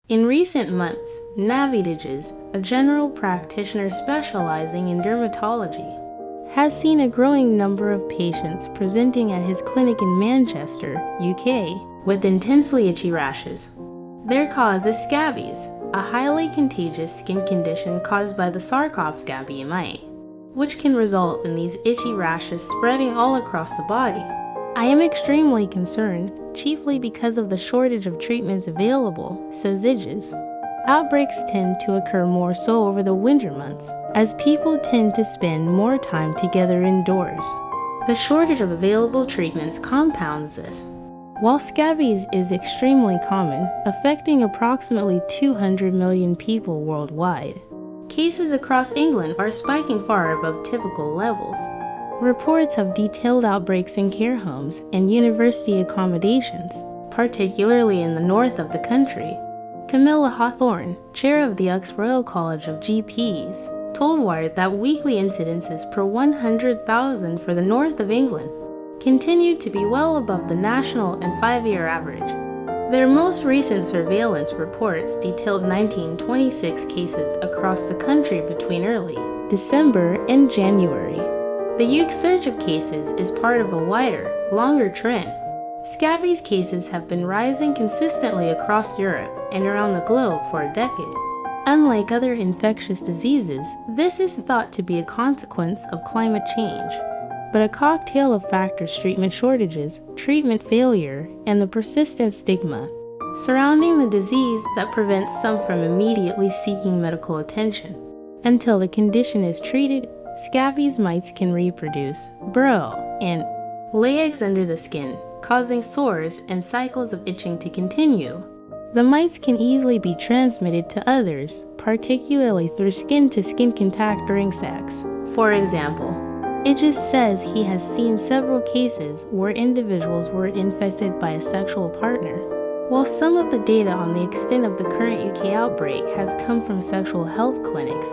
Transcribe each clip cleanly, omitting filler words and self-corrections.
In recent months, Navidages, a general practitioner specializing in dermatology, has seen a growing number of patients presenting at his clinic in Manchester, UK, with intensely itchy rashes. Their cause is scabies, a highly contagious skin condition caused by the Sarcoptes mite, which can result in these itchy rashes spreading all across the body. I am extremely concerned, chiefly because of the shortage of treatments available, says Idges. Outbreaks tend to occur more so over the winter months, as people tend to spend more time together indoors. The shortage of available treatments compounds this. While scabies is extremely common, affecting approximately 200 million people worldwide, cases across England are spiking far above typical levels. Reports of detailed outbreaks in care homes and university accommodations, particularly in the north of the country. Camilla Hawthorne, chair of the Royal College of GPs, told Wired that weekly incidences per 100,000 for the north of England continued to be well above the national and 5-year average. Their most recent surveillance reports detailed 1926 cases across the country between early December and January. The UK surge of cases is part of a wider, longer trend. Scabies cases have been rising consistently across Europe and around the globe for a decade. Unlike other infectious diseases, this is thought to be a consequence of climate change. But a cocktail of factors: treatment shortages, treatment failure, and the persistent stigma surrounding the disease that prevents some from immediately seeking medical attention. Until the condition is treated, scabies mites can reproduce, burrow, and lay eggs under the skin, causing sores and cycles of itching to continue. The mites can easily be transmitted to others, particularly through skin-to-skin contact during sex. For example, Idges says he has seen several cases where individuals were infected by a sexual partner. While some of the data on the extent of the current UK outbreak has come from sexual health clinics,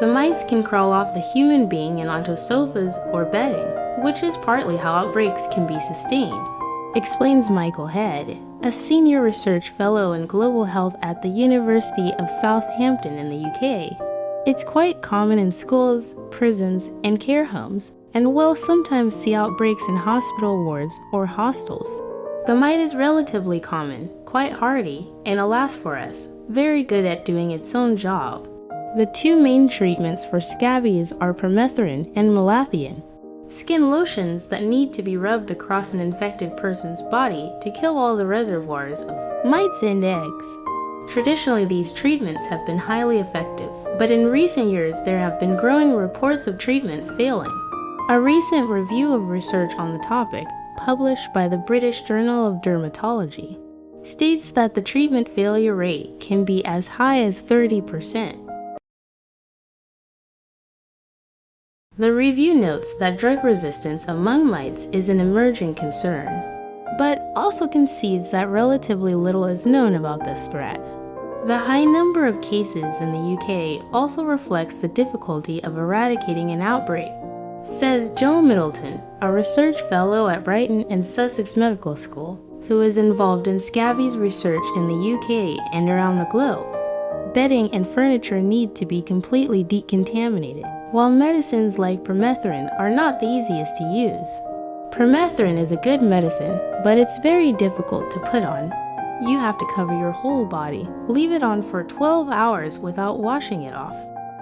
the mites can crawl off the human being and onto sofas or bedding, which is partly how outbreaks can be sustained, explains Michael Head, a senior research fellow in global health at the University of Southampton in the UK. It's quite common in schools, prisons, and care homes, and will sometimes see outbreaks in hospital wards or hostels. The mite is relatively common, quite hardy, and alas for us, very good at doing its own job. The two main treatments for scabies are permethrin and malathion, skin lotions that need to be rubbed across an infected person's body to kill all the reservoirs of mites and eggs. Traditionally, these treatments have been highly effective, but in recent years there have been growing reports of treatments failing. A recent review of research on the topic, published by the British Journal of Dermatology, states that the treatment failure rate can be as high as 30%. The review notes that drug resistance among mites is an emerging concern, but also concedes that relatively little is known about this threat. The high number of cases in the UK also reflects the difficulty of eradicating an outbreak, says Joe Middleton, a research fellow at Brighton and Sussex Medical School, who is involved in scabies research in the UK and around the globe. Bedding and furniture need to be completely decontaminated, while medicines like permethrin are not the easiest to use. Permethrin is a good medicine, but it's very difficult to put on. You have to cover your whole body, leave it on for 12 hours without washing it off,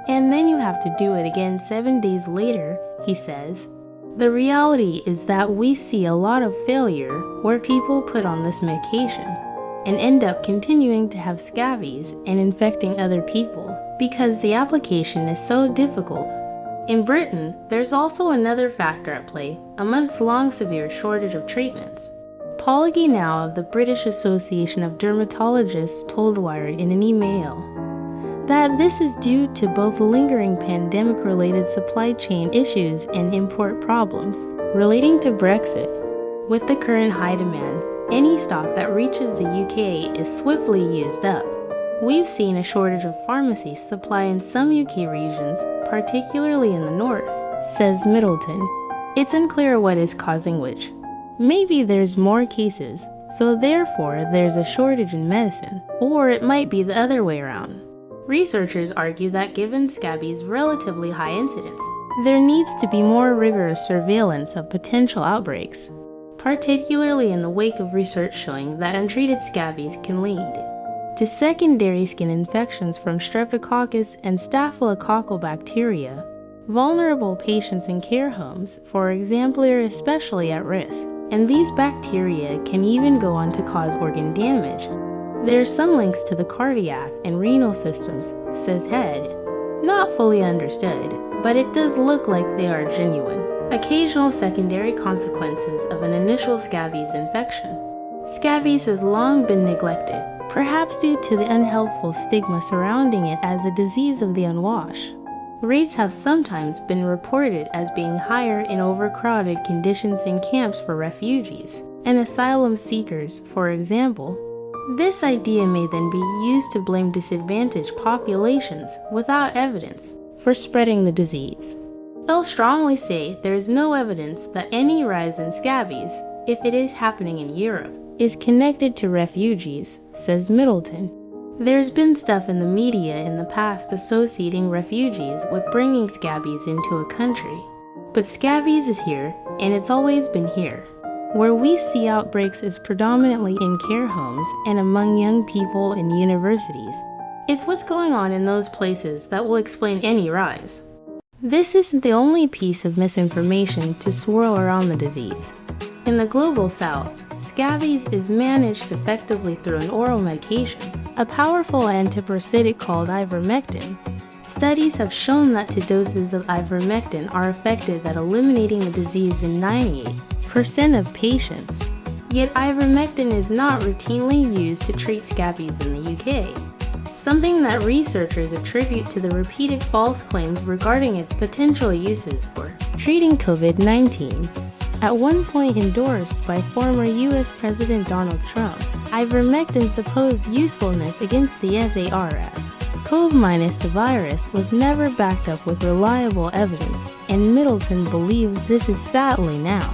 and then you have to do it again 7 days later, he says. The reality is that we see a lot of failure where people put on this medication and end up continuing to have scabies and infecting other people because the application is so difficult. In Britain, there's also another factor at play amongst long severe shortage of treatments. Paul Guinow of the British Association of Dermatologists told Wired in an email that this is due to both lingering pandemic-related supply chain issues and import problems relating to Brexit. With the current high demand, any stock that reaches the UK is swiftly used up. We've seen a shortage of pharmacy supply in some UK regions, particularly in the north, says Middleton. It's unclear what is causing which. Maybe there's more cases, so therefore there's a shortage in medicine. Or it might be the other way around. Researchers argue that given scabies' relatively high incidence, there needs to be more rigorous surveillance of potential outbreaks, particularly in the wake of research showing that untreated scabies can lead to secondary skin infections from streptococcus and staphylococcal bacteria. Vulnerable patients in care homes, for example, are especially at risk, and these bacteria can even go on to cause organ damage. There are some links to the cardiac and renal systems, says Head. Not fully understood, but it does look like they are genuine. Occasional secondary consequences of an initial scabies infection. Scabies has long been neglected, perhaps due to the unhelpful stigma surrounding it as a disease of the unwashed. Rates have sometimes been reported as being higher in overcrowded conditions in camps for refugees and asylum seekers, for example. This idea may then be used to blame disadvantaged populations without evidence for spreading the disease. They'll strongly say there is no evidence that any rise in scabies, if it is happening in Europe, is connected to refugees, says Middleton. There's been stuff in the media in the past associating refugees with bringing scabies into a country. But scabies is here, and it's always been here. Where we see outbreaks is predominantly in care homes and among young people in universities. It's what's going on in those places that will explain any rise. This isn't the only piece of misinformation to swirl around the disease. In the global south, scabies is managed effectively through an oral medication, a powerful antiparasitic called ivermectin. Studies have shown that doses of ivermectin are effective at eliminating the disease in 98% of patients. Yet ivermectin is not routinely used to treat scabies in the UK, something that researchers attribute to the repeated false claims regarding its potential uses for treating COVID-19. At one point endorsed by former US President Donald Trump, ivermectin's supposed usefulness against the SARS-CoV-2 virus was never backed up with reliable evidence, and Middleton believes this is sadly now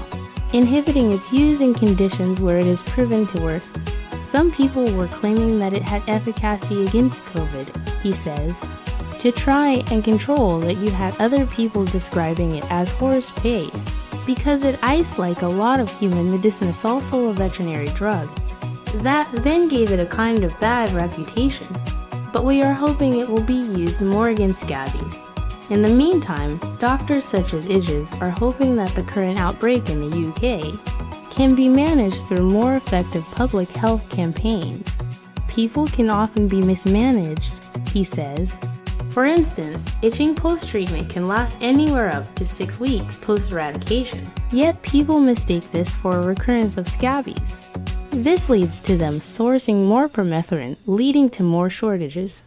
inhibiting its use in conditions where it is proven to work. Some people were claiming that it had efficacy against COVID, he says, to try and control that you had other people describing it as horse paste. Because it acts like a lot of human medicine is also a veterinary drug. That then gave it a kind of bad reputation, but we are hoping it will be used more against scabies. In the meantime, doctors such as Idges are hoping that the current outbreak in the UK can be managed through more effective public health campaigns. People can often be mismanaged, he says. For instance, itching post-treatment can last anywhere up to 6 weeks post-eradication, yet people mistake this for a recurrence of scabies. This leads to them sourcing more permethrin, leading to more shortages.